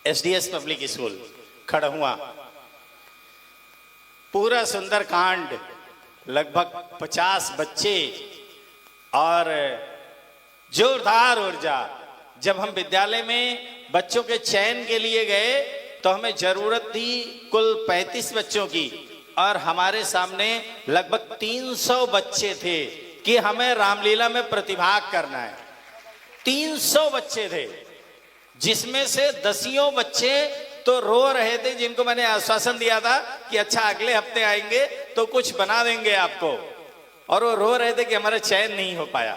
SDS public school खड़हुआ, पूरा सुंदर कांड, लगभग 50 बच्चे और जोरदार ऊर्जा। जब हम विद्यालय में बच्चों के चयन के लिए गए तो हमें जरूरत थी कुल 35 बच्चों की, और हमारे सामने लगभग 300 बच्चे थे कि हमें रामलीला में प्रतिभाग करना है। 300 बच्चे थे, जिसमें से 10 बच्चे तो रो रहे थे, जिनको मैंने आश्वासन दिया था कि अच्छा अगले हफ्ते आएंगे तो कुछ बना देंगे आपको, और वो रो रहे थे कि हमारा चयन नहीं हो पाया।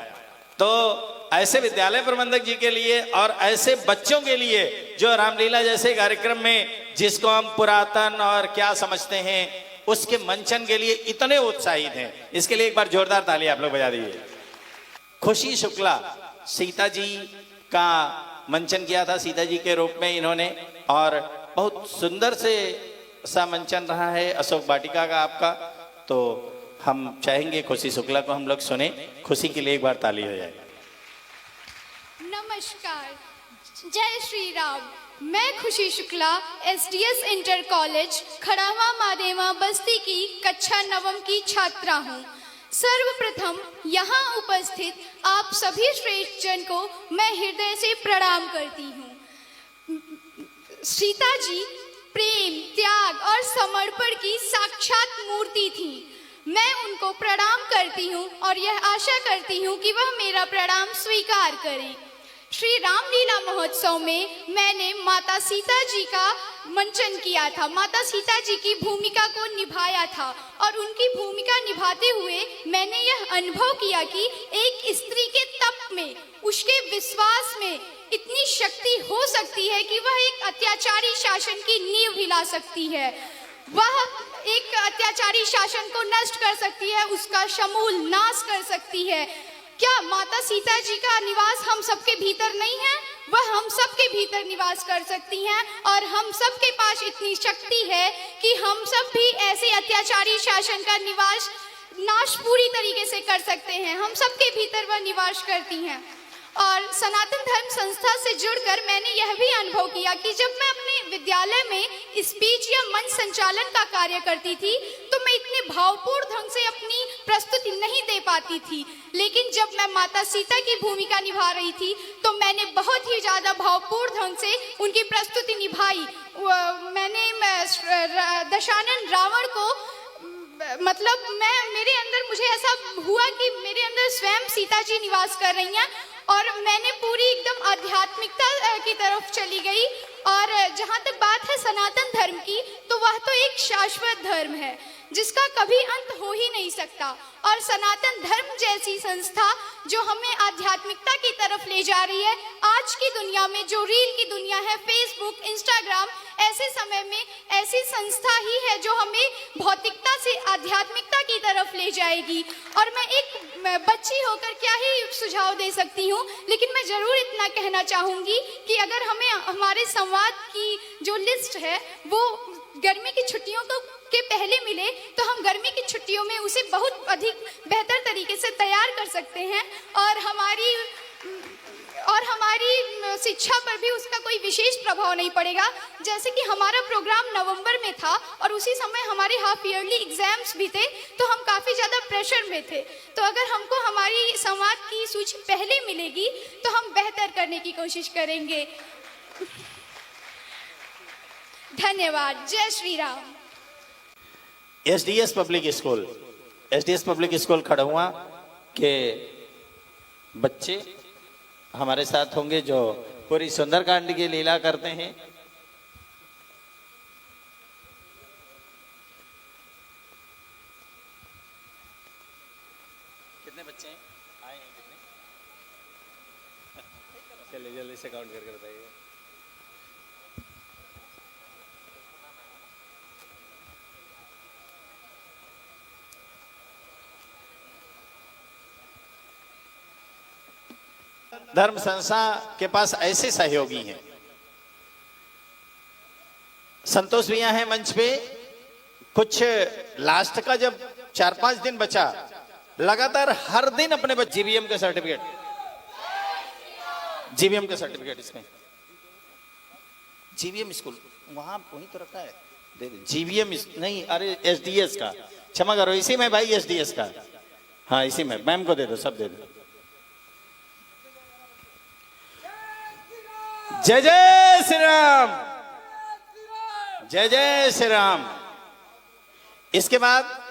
तो ऐसे विद्यालय प्रबंधक जी के लिए और ऐसे बच्चों के लिए जो रामलीला जैसे कार्यक्रम में, जिसको हम पुरातन और क्या समझते हैं, उसके मंचन के लिए इतने उत्साहित हैं, इसके लिए एक बार जोरदार ताली आप लोग बजा दीजिए। खुशी शुक्ला सीता जी का मंचन किया था, सीता जी के रूप में इन्होंने, और बहुत सुंदर से सा मंचन रहा है अशोक वाटिका का आपका। तो हम चाहेंगे खुशी शुक्ला को हम लोग सुने। खुशी के लिए एक बार ताली हो जाए। नमस्कार, जय श्री राम। मैं खुशी शुक्ला एसडीएस इंटर कॉलेज खड़ावा मादेवा बस्ती की कक्षा 9वीं की छात्रा हूँ। सर्वप्रथम यहाँ उपस्थित आप सभी श्रेष्ठ जन को मैं हृदय से प्रणाम करती हूँ। सीता जी प्रेम, त्याग और समर्पण की साक्षात मूर्ति थी। मैं उनको प्रणाम करती हूँ और यह आशा करती हूँ कि वह मेरा प्रणाम स्वीकार करें। श्री रामलीला महोत्सव में मैंने माता सीता जी का मंचन किया था, माता सीता जी की भूमिका को निभाया था, और उनकी भूमिका निभाते हुए मैंने यह अनुभव किया कि एक स्त्री के तप में, उसके विश्वास में इतनी शक्ति हो सकती है कि वह एक अत्याचारी शासन की नींव हिला सकती है। वह एक अत्याचारी शासन को नष्ट कर सकती है, उसका समूल नाश कर सकती है। क्या माता सीता जी का निवास हम सबके भीतर नहीं है? वह हम सबके भीतर निवास कर सकती हैं, और हम सबके पास इतनी शक्ति है कि हम सब भी ऐसे अत्याचारी शासन का निवास नाश पूरी तरीके से कर सकते हैं। हम सबके भीतर वह निवास करती हैं। और सनातन धर्म संस्था से जुड़कर मैंने यह भी अनुभव किया कि जब मैं अपने विद्यालय में स्पीच या मंच संचालन का कार्य करती थी तो मैं इतने भावपूर्ण ढंग से अपनी प्रस्तुति नहीं दे पाती थी, लेकिन जब मैं माता सीता की भूमिका निभा रही थी तो मैंने बहुत ही ज़्यादा भावपूर्ण ढंग से उनकी प्रस्तुति निभाई। मैंने दशानन रावण को, मतलब मेरे अंदर मुझे ऐसा हुआ कि मेरे अंदर स्वयं सीता जी निवास कर रही हैं, और मैंने पूरी एकदम आध्यात्मिकता की तरफ चली गई। और जहाँ तक बात है सनातन धर्म की, तो वह तो एक शाश्वत धर्म है जिसका कभी अंत हो ही नहीं सकता, और सनातन धर्म जैसी संस्था जो हमें आध्यात्मिकता की तरफ ले जा रही है, आज की दुनिया में जो रील की दुनिया है, फेसबुक, इंस्टाग्राम, ऐसे समय में ऐसी संस्था ही है जो हमें भौतिकता से आध्यात्मिकता की तरफ ले जाएगी। और मैं एक बच्ची होकर क्या ही सुझाव दे सकती हूँ, लेकिन मैं जरूर इतना कहना चाहूँगी कि अगर हमें हमारे संवाद की जो लिस्ट है वो गर्मी की छुट्टियों के पहले मिले तो हम गर्मी की छुट्टियों में उसे बहुत अधिक बेहतर तरीके से तैयार कर सकते हैं, और हमारी शिक्षा पर भी उसका कोई विशेष प्रभाव नहीं पड़ेगा। जैसे कि हमारा प्रोग्राम नवंबर में था और उसी समय हमारे हाफ ईयरली एग्जाम्स भी थे, तो हम काफ़ी ज़्यादा प्रेशर में थे। तो अगर हमको हमारी संवाद की सूची पहले मिलेगी तो हम बेहतर करने की कोशिश करेंगे। धन्यवाद। जय Shri Ram. SDS public school Kharhua के बच्चे हमारे साथ होंगे जो पूरी सुंदरकांड की लीला करते हैं। कितने बच्चे हैं? आए हैं कितने? चलिए जल्दी से काउंट करके बताइए। धर्म संस्था के पास ऐसे सहयोगी हैं। संतोष भैया हैं मंच पे। कुछ लास्ट का जब 4-5 दिन बचा, लगातार हर दिन अपने बच्चे जीबीएम का सर्टिफिकेट इसमें जीवीएम स्कूल वहां वहीं तो रखा है, दे दे। जीवीएम नहीं, अरे एसडीएस का, क्षमा करो, इसी में भाई एसडीएस का, हाँ इसी में, मैम को दे दो, सब दे दो। जय जय श्री राम, जय जय श्री राम। इसके बाद